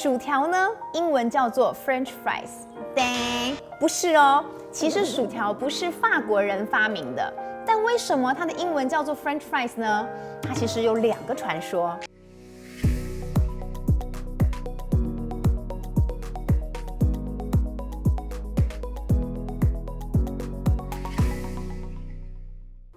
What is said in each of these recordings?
薯条呢，英文叫做 French fries。对，不是哦，其实薯条不是法国人发明的。但为什么它的英文叫做 French fries 呢？它其实有2个传说。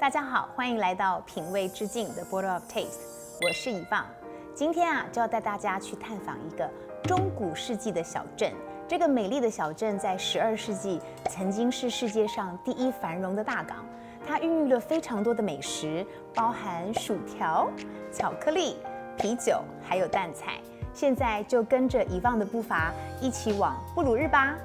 大家好，欢迎来到品味之境的 Border of Taste， 我是以放。今天就要带大家去探访一个中古世纪的小镇。这个美丽的小镇在12世纪曾经是世界上第一繁荣的大港，它孕育了非常多的美食，包含薯条、巧克力、啤酒，还有淡菜。现在就跟着以放的步伐，一起往布鲁日吧。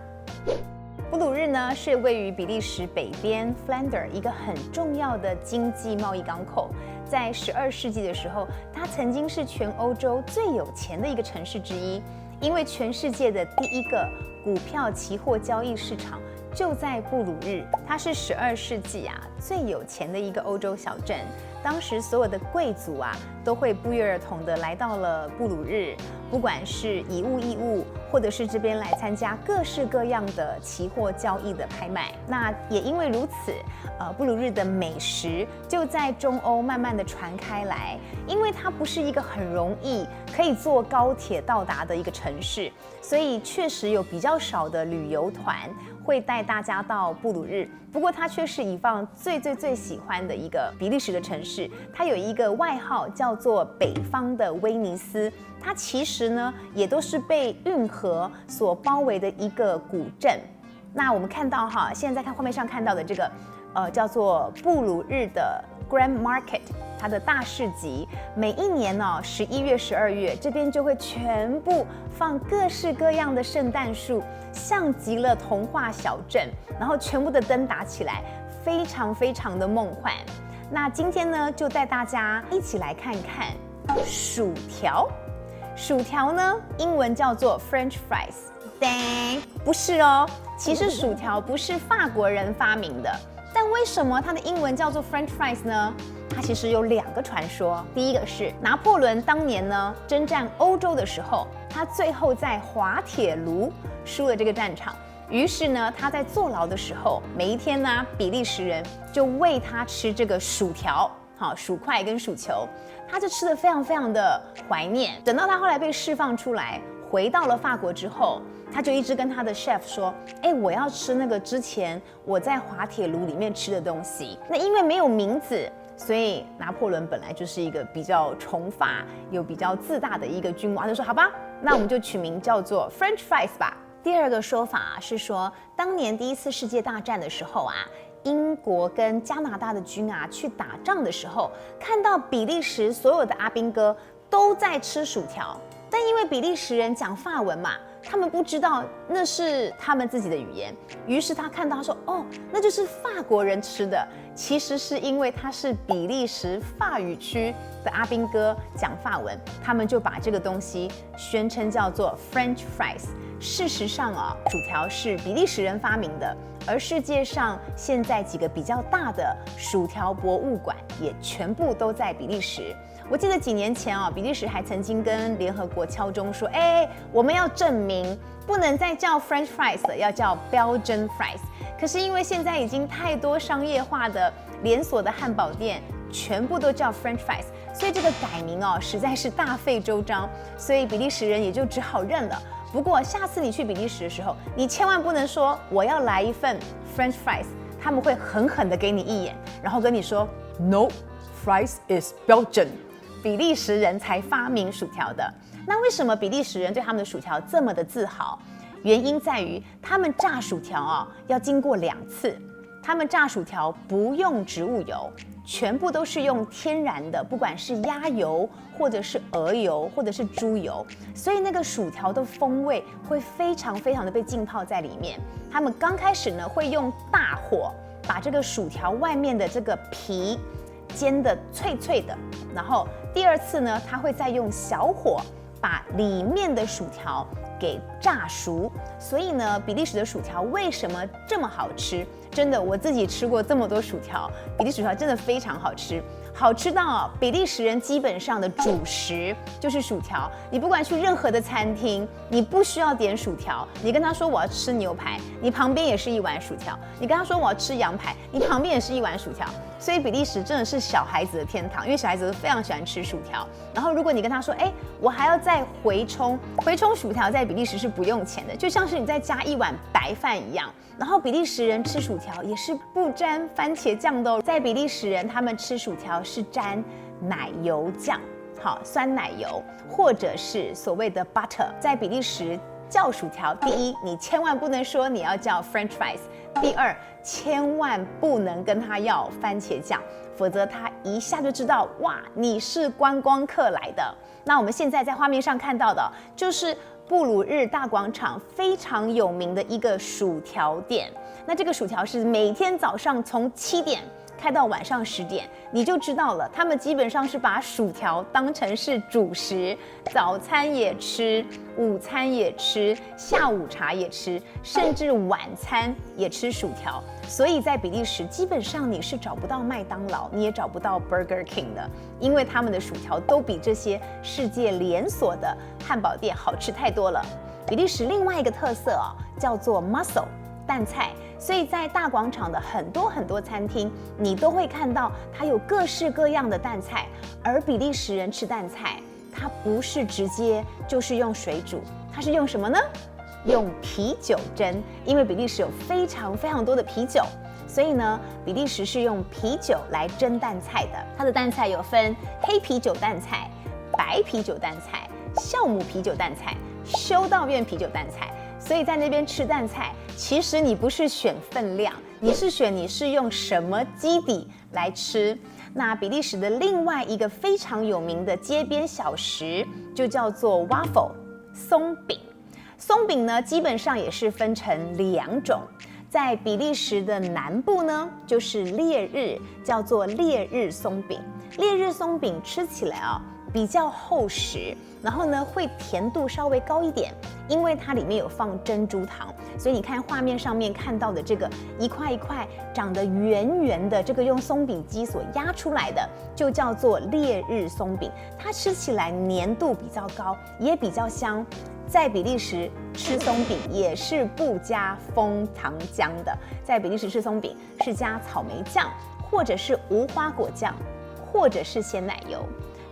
布鲁日呢是位于比利时北边 Flanders 一个很重要的经济贸易港口。在12世纪的时候，它曾经是全欧洲最有钱的一个城市之一，因为全世界的第一个股票期货交易市场就在布鲁日。它是12世纪最有钱的一个欧洲小镇。当时所有的贵族都会不约而同的来到了布鲁日，不管是以物易物，或者是这边来参加各式各样的期货交易的拍卖。那也因为如此，布鲁日的美食就在中欧慢慢的传开来。因为它不是一个很容易可以坐高铁到达的一个城市，所以确实有比较少的旅游团会带大家到布鲁日。不过它却是以放最喜欢的一个比利时的城市。它有一个外号叫做北方的威尼斯。它其实呢也都是被运河所包围的一个古镇。那我们看到现在看画面上看到的这个叫做布鲁日的 Grand Market， 它的大市集，每一年11月、12月这边就会全部放各式各样的圣诞树，像极了童话小镇，然后全部的灯打起来，非常的梦幻。那今天呢，就带大家一起来看看薯条。薯条呢，英文叫做 French fries。对，不是哦，其实薯条不是法国人发明的。但为什么它的英文叫做 French fries 呢？它其实有2个传说。第一个是拿破仑当年呢征战欧洲的时候，他最后在滑铁卢输了这个战场。于是呢，他在坐牢的时候，每一天呢，比利时人就喂他吃这个薯条，薯块跟薯球，他就吃得非常的怀念。等到他后来被释放出来，回到了法国之后，他就一直跟他的 chef 说，我要吃那个之前我在滑铁卢里面吃的东西。那因为没有名字，所以拿破仑本来就是一个比较崇法又比较自大的一个君王，他就说好吧，那我们就取名叫做 French fries 吧。第2个说法是说，当年第1次世界大战的时候英国跟加拿大的军去打仗的时候，看到比利时所有的阿兵哥都在吃薯条，但因为比利时人讲法文嘛，他们不知道那是他们自己的语言，于是他看到他说那就是法国人吃的。其实是因为他是比利时法语区的阿兵哥讲法文，他们就把这个东西宣称叫做 French fries。事实上薯条是比利时人发明的，而世界上现在几个比较大的薯条博物馆也全部都在比利时。我记得几年前比利时还曾经跟联合国敲钟说，我们要证明不能再叫 French fries 了，要叫 Belgian fries。可是因为现在已经太多商业化的连锁的汉堡店全部都叫 French fries， 所以这个改名实在是大费周章，所以比利时人也就只好认了。不过下次你去比利时的时候，你千万不能说我要来一份 French fries， 他们会狠狠的给你一眼，然后跟你说 No, fries is Belgian。 比利时人才发明薯条的。那为什么比利时人对他们的薯条这么的自豪？原因在于他们炸薯条要经过2次。他们炸薯条不用植物油，全部都是用天然的，不管是鸭油或者是鹅油或者是猪油，所以那个薯条的风味会非常的被浸泡在里面。他们刚开始呢会用大火把这个薯条外面的这个皮煎得脆的，然后第2次呢他会再用小火把里面的薯条给炸熟。所以呢，比利时的薯条为什么这么好吃？真的，我自己吃过这么多薯条，比利时薯条真的非常好吃。好吃到比利时人基本上的主食就是薯条。你不管去任何的餐厅，你不需要点薯条，你跟他说我要吃牛排，你旁边也是一碗薯条；你跟他说我要吃羊排，你旁边也是一碗薯条。所以比利时真的是小孩子的天堂，因为小孩子都非常喜欢吃薯条。然后如果你跟他说，我还要再回冲薯条，在比利时是不用钱的，就像是你再加一碗白饭一样。然后比利时人吃薯条也是不沾番茄酱的哦，在比利时人他们吃薯条是沾奶油酱，好，酸奶油或者是所谓的 butter。在比利时叫薯条，第一，你千万不能说你要叫 French fries；第二，千万不能跟他要番茄酱，否则他一下就知道，哇，你是观光客来的。那我们现在在画面上看到的就是布鲁日大广场非常有名的一个薯条店。那这个薯条是每天早上从7点开到晚上10点，你就知道了，他们基本上是把薯条当成是主食，早餐也吃，午餐也吃，下午茶也吃，甚至晚餐也吃薯条。所以在比利时基本上你是找不到麦当劳，你也找不到 Burger King 的，因为他们的薯条都比这些世界连锁的汉堡店好吃太多了。比利时另外一个特色叫做 mussel 蛋菜，所以在大广场的很多餐厅，你都会看到它有各式各样的蛋菜。而比利时人吃蛋菜，它不是直接就是用水煮，它是用什么呢？用啤酒蒸，因为比利时有非常多的啤酒，所以呢，比利时是用啤酒来蒸蛋菜的。它的蛋菜有分黑啤酒蛋菜、白啤酒蛋菜、酵母啤酒蛋菜、修道院啤酒蛋菜。所以在那边吃蛋菜，其实你不是选分量，你是选你是用什么基底来吃。那比利时的另外一个非常有名的街边小食就叫做 waffle 松饼。松饼呢，基本上也是分成2种。在比利时的南部呢，就是烈日，叫做烈日松饼。烈日松饼吃起来比较厚实，然后呢会甜度稍微高一点，因为它里面有放珍珠糖，所以你看画面上面看到的这个一块一块长得圆圆的，这个用松饼机所压出来的，就叫做烈日松饼。它吃起来粘度比较高，也比较香。在比利时吃松饼也是不加枫糖浆的，在比利时吃松饼是加草莓酱，或者是无花果酱，或者是鲜奶油。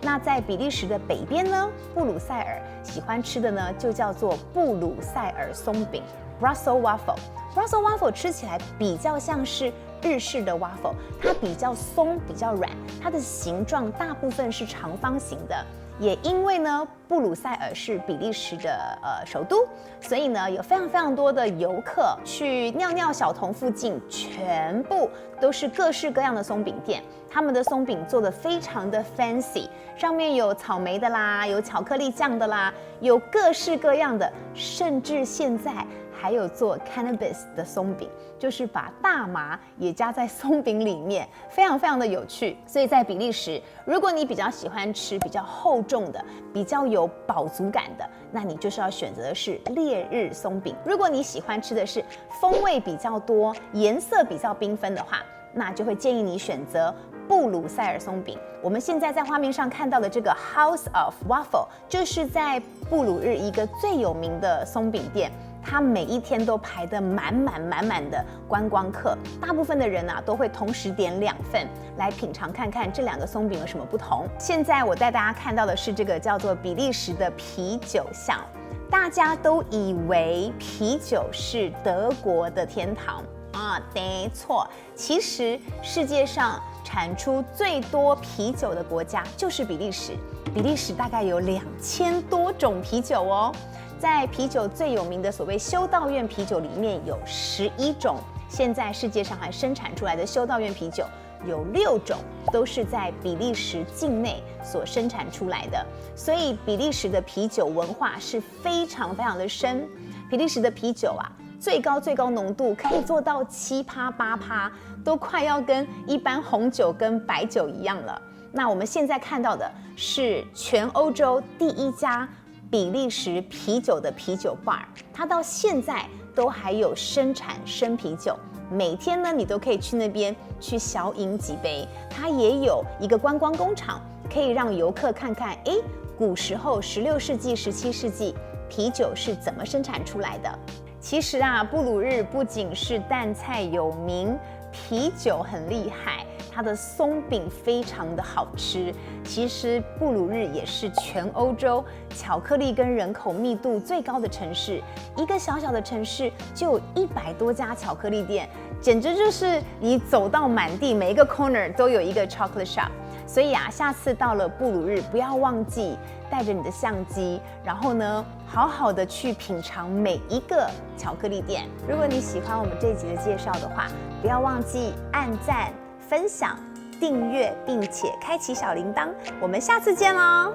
那在比利时的北边呢，布鲁塞尔喜欢吃的呢，就叫做布鲁塞尔松饼 （Brussels waffle）。Brussels waffle 吃起来比较像是日式的 waffle， 它比较松，比较软，它的形状大部分是长方形的。也因为呢，布鲁塞尔是比利时的首都，所以呢，有非常多的游客去尿尿小童附近，全部都是各式各样的松饼店。他们的松饼做得非常的 fancy， 上面有草莓的啦，有巧克力酱的啦，有各式各样的，甚至现在还有做 cannabis 的松饼，就是把大麻也加在松饼里面，非常的有趣。所以在比利时，如果你比较喜欢吃比较厚重的、比较有饱足感的，那你就是要选择的是烈日松饼。如果你喜欢吃的是风味比较多、颜色比较缤纷的话，那就会建议你选择布鲁塞尔松饼。我们现在在画面上看到的这个 House of Waffle， 就是在布鲁日一个最有名的松饼店。它每一天都排得满满的观光客，大部分的人都会同时点2份来品尝看看这2个松饼有什么不同。现在我带大家看到的是这个叫做比利时的啤酒巷。大家都以为啤酒是德国的天堂没错，其实世界上产出最多啤酒的国家就是比利时。比利时大概有2000多种啤酒哦。在啤酒最有名的所谓修道院啤酒里面有11种，现在世界上还生产出来的修道院啤酒有6种都是在比利时境内所生产出来的，所以比利时的啤酒文化是非常的深。比利时的啤酒最高浓度可以做到7%、8%，都快要跟一般红酒跟白酒一样了。那我们现在看到的是全欧洲第1家比利时啤酒的啤酒 bar， 它到现在都还有生产生啤酒，每天呢你都可以去那边去小饮几杯。它也有一个观光工厂，可以让游客看看，古时候16世纪、17世纪啤酒是怎么生产出来的。其实啊，布鲁日不仅是淡菜有名，啤酒很厉害，它的松饼非常的好吃。其实布鲁日也是全欧洲巧克力跟人口密度最高的城市，一个小小的城市就有100多家巧克力店，简直就是你走到满地，每一个 corner 都有一个 chocolate shop。所以啊，下次到了布鲁日，不要忘记带着你的相机，然后呢，好好的去品尝每一个巧克力店。如果你喜欢我们这一集的介绍的话，不要忘记按赞、分享、订阅，并且开启小铃铛。我们下次见喽！